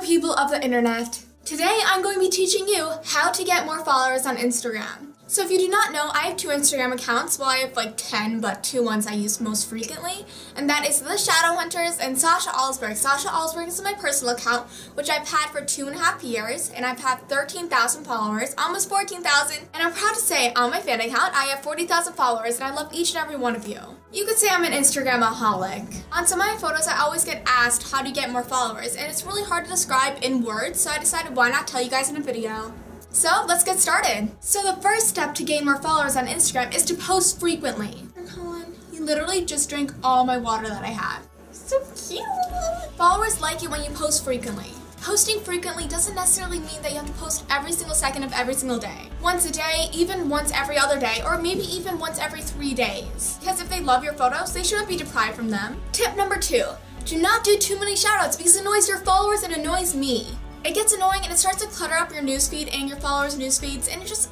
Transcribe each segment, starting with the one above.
people of the internet. Today I'm going to be teaching you how to get more followers on Instagram. So if you do not know, I have 2 Instagram accounts. Well, I have like 10, but 2 ones I use most frequently. And that is The Shadowhunters and Sasha Alsberg. Sasha Alsberg is my personal account, which I've had for 2.5 years. And I've had 13,000 followers, almost 14,000. And I'm proud to say, on my fan account, I have 40,000 followers, and I love each and every one of you. You could say I'm an Instagramaholic. On some of my photos, I always get asked how to get more followers. And it's really hard to describe in words, so I decided why not tell you guys in a video. So let's get started. So the first step to gain more followers on Instagram is to post frequently. Colin, he literally just drank all my water that I had. So cute. Followers like it when you post frequently. Posting frequently doesn't necessarily mean that you have to post every single second of every single day. Once a day, even once every other day, or maybe even once every 3 days. Because if they love your photos, they shouldn't be deprived from them. Tip number 2, do not do too many shoutouts because it annoys your followers and annoys me. It gets annoying and it starts to clutter up your newsfeed and your followers' newsfeeds, and it just,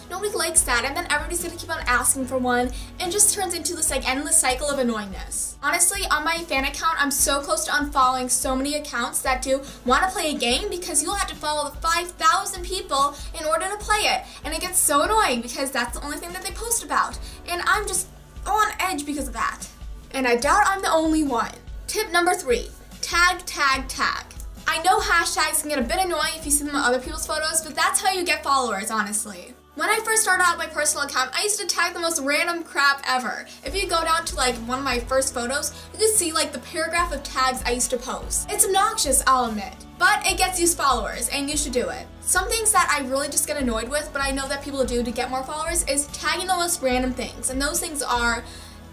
nobody likes that, and then everybody's gonna keep on asking for one, and it just turns into this like endless cycle of annoyingness. Honestly, on my fan account, I'm so close to unfollowing so many accounts that do want to play a game because you'll have to follow the 5,000 people in order to play it, and it gets so annoying because that's the only thing that they post about, and I'm just on edge because of that. And I doubt I'm the only one. Tip number 3, tag, tag, tag. I know hashtags can get a bit annoying if you see them on other people's photos, but that's how you get followers, honestly. When I first started out my personal account, I used to tag the most random crap ever. If you go down to like one of my first photos, you can see like the paragraph of tags I used to post. It's obnoxious, I'll admit, but it gets you followers and you should do it. Some things that I really just get annoyed with, but I know that people do to get more followers, is tagging the most random things. And those things are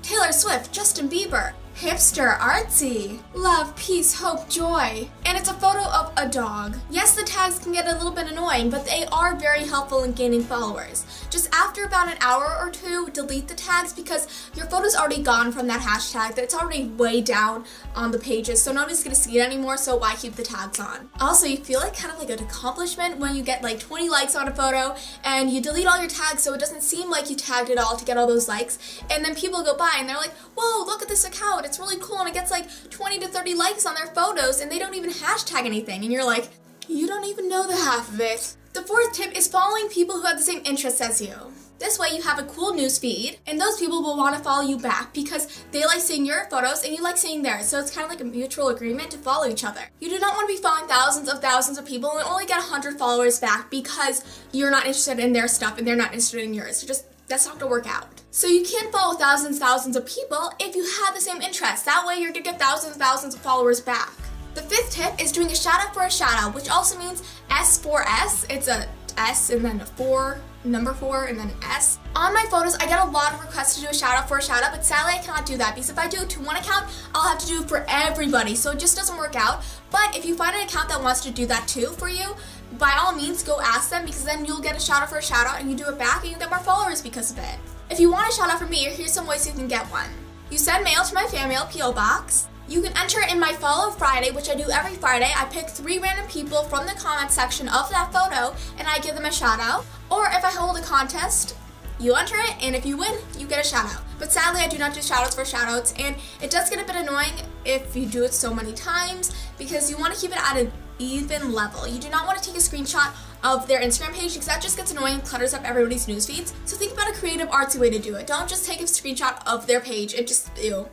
Taylor Swift, Justin Bieber, hipster, artsy, love, peace, hope, joy, and it's a photo of a dog. Yes, the tags can get a little bit annoying, but they are very helpful in gaining followers. Just after about an hour or 2, delete the tags because your photo's already gone from that hashtag, that it's already way down on the pages, so nobody's gonna see it anymore, so why keep the tags on? Also, you feel like kind of like an accomplishment when you get like 20 likes on a photo and you delete all your tags so it doesn't seem like you tagged it all to get all those likes, and then people go by and they're like, whoa, look at this account, it's really cool, and it gets like 20 to 30 likes on their photos and they don't even hashtag anything, and you're like, you don't even know the half of it. The 4th tip is following people who have the same interests as you. This way you have a cool news feed, and those people will want to follow you back because they like seeing your photos and you like seeing theirs, so it's kind of like a mutual agreement to follow each other. You do not want to be following thousands of people and only get 100 followers back because you're not interested in their stuff and they're not interested in yours. So that's not going to work out. So you can't follow thousands of people if you have the same interests. That way you're going to get thousands of followers back. The 5th tip is doing a shout out for a shout out, which also means S4S. It's a S and then a 4, number 4, and then an S. On my photos, I get a lot of requests to do a shout out for a shout out, but sadly I cannot do that because if I do it to one account, I'll have to do it for everybody, so it just doesn't work out. But if you find an account that wants to do that too for you, by all means go ask them, because then you'll get a shout out for a shout out and you do it back and you get more followers because of it. If you want a shout out from me, here's some ways you can get one. You send mail to my fan mail PO box. You can enter in my Follow Friday, which I do every Friday. I pick 3 random people from the comment section of that photo and I give them a shout out. Or if I hold a contest, you enter it, and if you win, you get a shout out. But sadly, I do not do shout outs for shout outs, and it does get a bit annoying if you do it so many times because you want to keep it at an even level. You do not want to take a screenshot of their Instagram page because that just gets annoying and clutters up everybody's news feeds. So think about a creative, artsy way to do it. Don't just take a screenshot of their page and just, ew,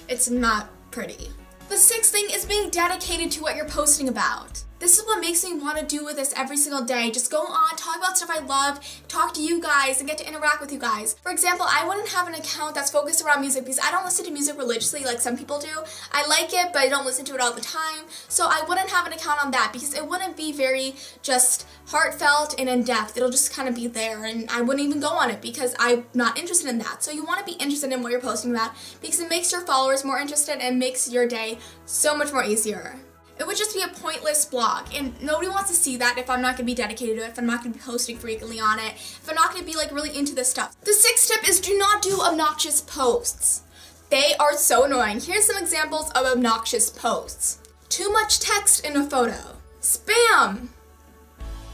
it's not pretty. The 6th thing is being dedicated to what you're posting about. This is what makes me want to do with this every single day. Just go on, talk about stuff I love, talk to you guys, and get to interact with you guys. For example, I wouldn't have an account that's focused around music because I don't listen to music religiously like some people do. I like it, but I don't listen to it all the time. So I wouldn't have an account on that because it wouldn't be very just heartfelt and in-depth. It'll just kind of be there, and I wouldn't even go on it because I'm not interested in that. So you want to be interested in what you're posting about because it makes your followers more interested and makes your day so much more easier. It would just be a pointless blog, and nobody wants to see that if I'm not going to be dedicated to it, if I'm not going to be posting frequently on it, if I'm not going to be like really into this stuff. The 6th tip is do not do obnoxious posts. They are so annoying. Here's some examples of obnoxious posts. Too much text in a photo. Spam.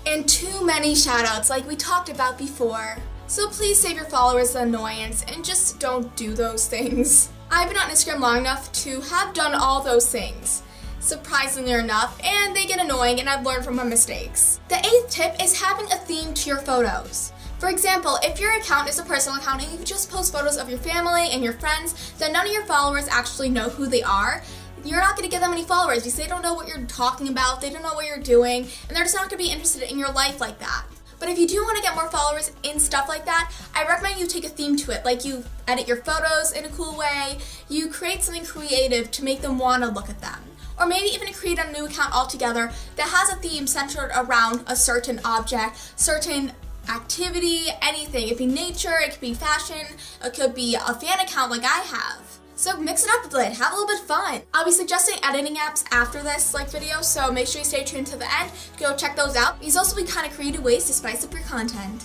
And too many shoutouts like we talked about before. So please save your followers the annoyance and just don't do those things. I've been on Instagram long enough to have done all those things. surprisingly enough, and they get annoying, and I've learned from my mistakes. The 8th tip is having a theme to your photos. For example, if your account is a personal account and you just post photos of your family and your friends that none of your followers actually know who they are, you're not going to get them any followers because they don't know what you're talking about, they don't know what you're doing, and they're just not going to be interested in your life like that. But if you do want to get more followers in stuff like that, I recommend you take a theme to it. Like you edit your photos in a cool way, you create something creative to make them want to look at them. Or maybe even create a new account altogether that has a theme centered around a certain object, certain activity, anything. It could be nature, it could be fashion, it could be a fan account like I have. So mix it up a bit, have a little bit of fun. I'll be suggesting editing apps after this video, so make sure you stay tuned to the end to go check those out. These also be kind of creative ways to spice up your content.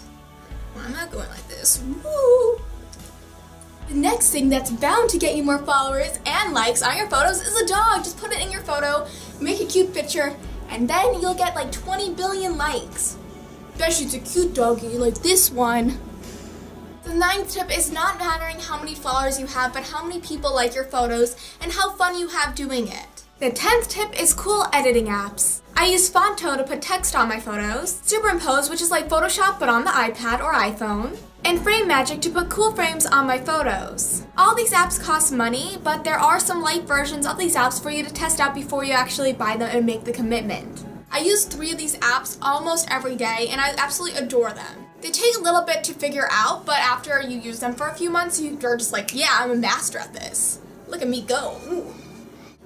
Well, I'm not going like this. Woo! The next thing that's bound to get you more followers and likes on your photos is a dog. Just put it in your photo, make a cute picture, and then you'll get like 20 billion likes. Especially it's a cute doggy like this one. The 9th tip is not mattering how many followers you have, but how many people like your photos and how fun you have doing it. The 10th tip is cool editing apps. I use Fonto to put text on my photos, Superimpose, which is like Photoshop but on the iPad or iPhone, and Frame Magic to put cool frames on my photos. All these apps cost money, but there are some light versions of these apps for you to test out before you actually buy them and make the commitment. I use 3 of these apps almost every day and I absolutely adore them. They take a little bit to figure out, but after you use them for a few months, you're just like, yeah, I'm a master at this. Look at me go. Ooh.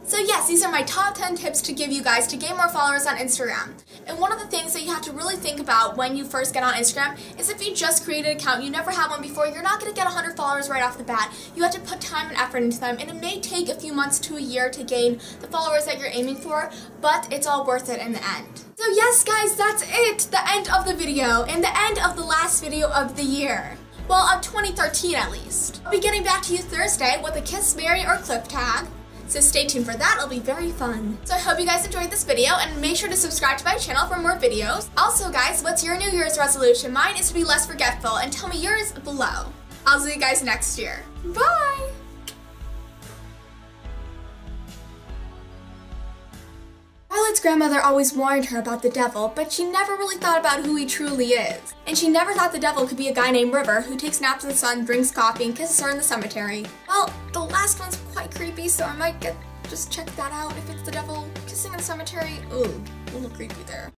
So yes, these are my top 10 tips to give you guys to gain more followers on Instagram. And one of the things that you have to really think about when you first get on Instagram is if you just created an account, you never had one before, you're not going to get 100 followers right off the bat. You have to put time and effort into them, and it may take a few months to a year to gain the followers that you're aiming for, but it's all worth it in the end. So yes guys, that's it, the end of the video, and the end of the last video of the year. Well, of 2013 at least. I'll be getting back to you Thursday with a Kiss, Marry, or Clip tag. So stay tuned for that, it'll be very fun. So I hope you guys enjoyed this video and make sure to subscribe to my channel for more videos. Also guys, what's your New Year's resolution? Mine is to be less forgetful, and tell me yours below. I'll see you guys next year. Bye! Violet's grandmother always warned her about the devil, but she never really thought about who he truly is. And she never thought the devil could be a guy named River who takes naps in the sun, drinks coffee, and kisses her in the cemetery. Well, the last one's quite creepy, so I might just check that out if it's the devil kissing in the cemetery. Ooh, a little creepy there.